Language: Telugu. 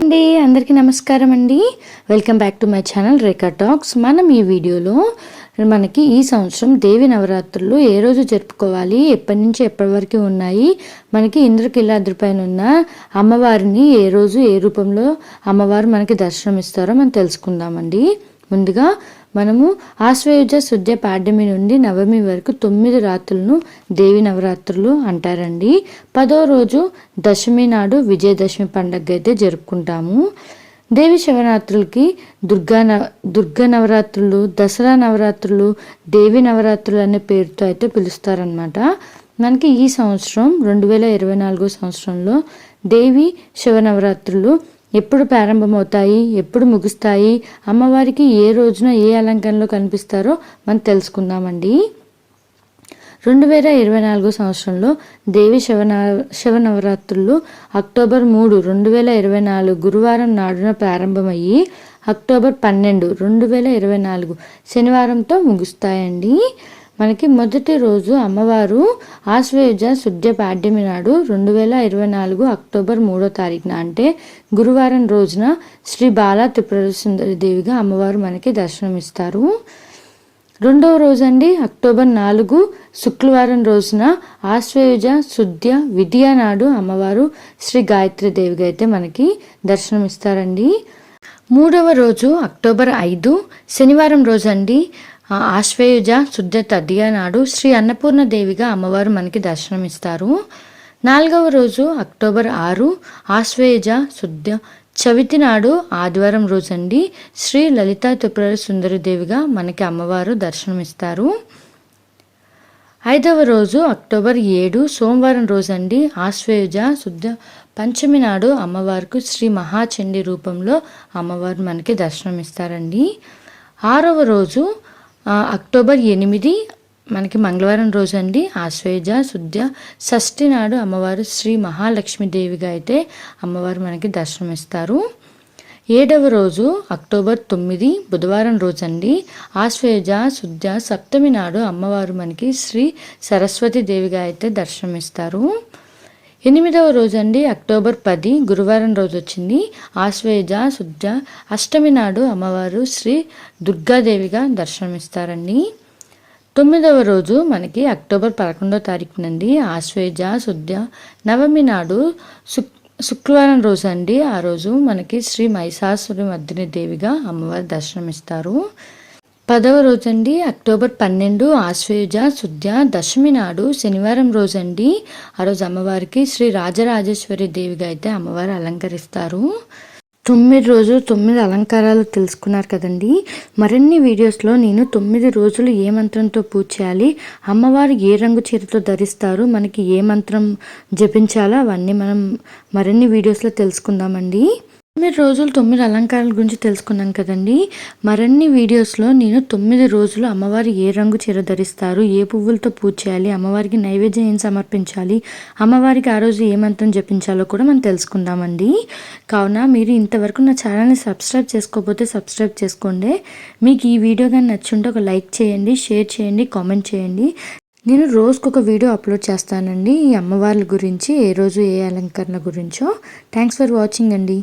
అండి, అందరికీ నమస్కారం అండి. Welcome back to my channel Rekha talks. మనం ఈ వీడియోలో మనకి ఈ సంవత్సరం దేవి నవరాత్రులు ఏ రోజు జరుపుకోవాలి, ఎప్పటి నుంచి ఎప్పటి వరకు ఉన్నాయి, మనకి ఇంద్రకీలాద్రి పైన ఉన్న అమ్మవారిని ఏ రోజు ఏ రూపంలో అమ్మవారు మనకి దర్శనం ఇస్తారో మనం తెలుసుకుందామండి. ముందుగా మనము ఆశ్వయుజ శుద్ధ పాడ్యమి నుండి నవమి వరకు 9 రాత్రులను దేవి నవరాత్రులు అంటారండి. 10వ రోజు దశమి నాడు విజయదశమి పండుగ అయితే జరుపుకుంటాము. దేవి శివరాత్రులకి దుర్గా నవరాత్రులు, దసరా నవరాత్రులు, దేవి నవరాత్రులు అనే పేరుతో అయితే పిలుస్తారనమాట. మనకి ఈ సంవత్సరం 2024 సంవత్సరంలో దేవి శివనవరాత్రులు ఎప్పుడు ప్రారంభమవుతాయి, ఎప్పుడు ముగుస్తాయి, అమ్మవారికి ఏ రోజున ఏ అలంకరణలో కనిపిస్తారో మనం తెలుసుకుందామండి. 2024 సంవత్సరంలో దేవి శివనవరాత్రులు అక్టోబర్ 3, 2024 గురువారం నాడున ప్రారంభమయ్యి అక్టోబర్ 12, 2024 శనివారంతో ముగుస్తాయండి. మనకి మొదటి రోజు అమ్మవారు ఆశ్వయుజ శుద్ధ పాడ్యమి నాడు 2024 అక్టోబర్ 3వ తారీఖున అంటే గురువారం రోజున శ్రీ బాలా త్రిపుర సుందరి దేవిగా అమ్మవారు మనకి దర్శనమిస్తారు. రెండవ రోజు అండి అక్టోబర్ 4 శుక్రవారం రోజున ఆశ్వయుజ శుద్ధ విద్యా నాడు అమ్మవారు శ్రీ గాయత్రి దేవిగా అయితే మనకి దర్శనమిస్తారండి. మూడవ రోజు అక్టోబర్ 5 శనివారం రోజు అండి ఆశ్వయుజ శుద్ధ తదియ నాడు శ్రీ అన్నపూర్ణ దేవిగా అమ్మవారు మనకి దర్శనమిస్తారు. నాలుగవ రోజు అక్టోబర్ 6 ఆశ్వయుజ శుద్ధ చవితి నాడు ఆదివారం రోజు అండి శ్రీ లలితా త్రిపుర సుందరి దేవిగా మనకి అమ్మవారు దర్శనమిస్తారు. ఐదవ రోజు అక్టోబర్ 7 సోమవారం రోజు అండి ఆశ్వయుజ శుద్ధ పంచమి నాడు అమ్మవారికి శ్రీ మహాచండీ రూపంలో అమ్మవారు మనకి దర్శనమిస్తారండి. ఆరవ రోజు అక్టోబర్ 8 మనకి మంగళవారం రోజు అండి ఆశ్వయుజ శుద్ధ షష్ఠి నాడు అమ్మవారు శ్రీ మహాలక్ష్మీదేవిగా అయితే అమ్మవారు మనకి దర్శనమిస్తారు. ఏడవ రోజు అక్టోబర్ 9 బుధవారం రోజు అండి ఆశ్వయుజ శుద్ధ సప్తమి నాడు అమ్మవారు మనకి శ్రీ సరస్వతి దేవిగా అయితే దర్శనమిస్తారు. 8వ రోజు అండి అక్టోబర్ 10 గురువారం రోజు వచ్చింది ఆశ్వయుజ శుద్ధ అష్టమి నాడు అమ్మవారు శ్రీ దుర్గాదేవిగా దర్శనమిస్తారండి. 9వ రోజు మనకి అక్టోబర్ 11వ తారీఖు నుండి ఆశ్వయుజ శుద్ధ నవమి నాడు శుక్రవారం రోజు అండి ఆ రోజు మనకి శ్రీ మహిషాసురి మర్దిని దేవిగా అమ్మవారు దర్శనమిస్తారు. 10వ రోజు అండి అక్టోబర్ 12 ఆశ్వయుజ శుద్ధ దశమి నాడు శనివారం రోజు అండి ఆ రోజు అమ్మవారికి శ్రీ రాజరాజేశ్వరి దేవిగా అయితే అమ్మవారు అలంకరిస్తారు. 9 రోజులు 9 అలంకారాలు తెలుసుకున్నారు కదండి. మరిన్ని వీడియోస్లో నేను 9 రోజులు ఏ మంత్రంతో పూజ చేయాలి, అమ్మవారు ఏ రంగు చీరతో ధరిస్తారు, మనకి ఏ మంత్రం జపించాలో అవన్నీ మనం మరిన్ని వీడియోస్లో తెలుసుకుందామండి. 9 రోజులు 9 అలంకారాల గురించి తెలుసుకున్నాం కదండి. మరిన్ని వీడియోస్లో నేను 9 రోజులు అమ్మవారు ఏ రంగు చీర ధరిస్తారు, ఏ పువ్వులతో పూజ చేయాలి, అమ్మవారికి నైవేద్యం ఏం సమర్పించాలి, అమ్మవారికి ఆ రోజు ఏ మంత్రం జపించాలో కూడా మనం తెలుసుకుందామండి. కావున మీరు ఇంతవరకు నా ఛానల్ని సబ్స్క్రైబ్ చేసుకోకపోతే సబ్స్క్రైబ్ చేసుకోండి. మీకు ఈ వీడియో కానీ నచ్చుంటే ఒక లైక్ చేయండి, షేర్ చేయండి, కామెంట్ చేయండి. నేను రోజుకొక వీడియో అప్లోడ్ చేస్తానండి ఈ అమ్మవార్ల గురించి, ఏ రోజు ఏ అలంకరణ గురించో. థ్యాంక్స్ ఫర్ వాచింగ్ అండి.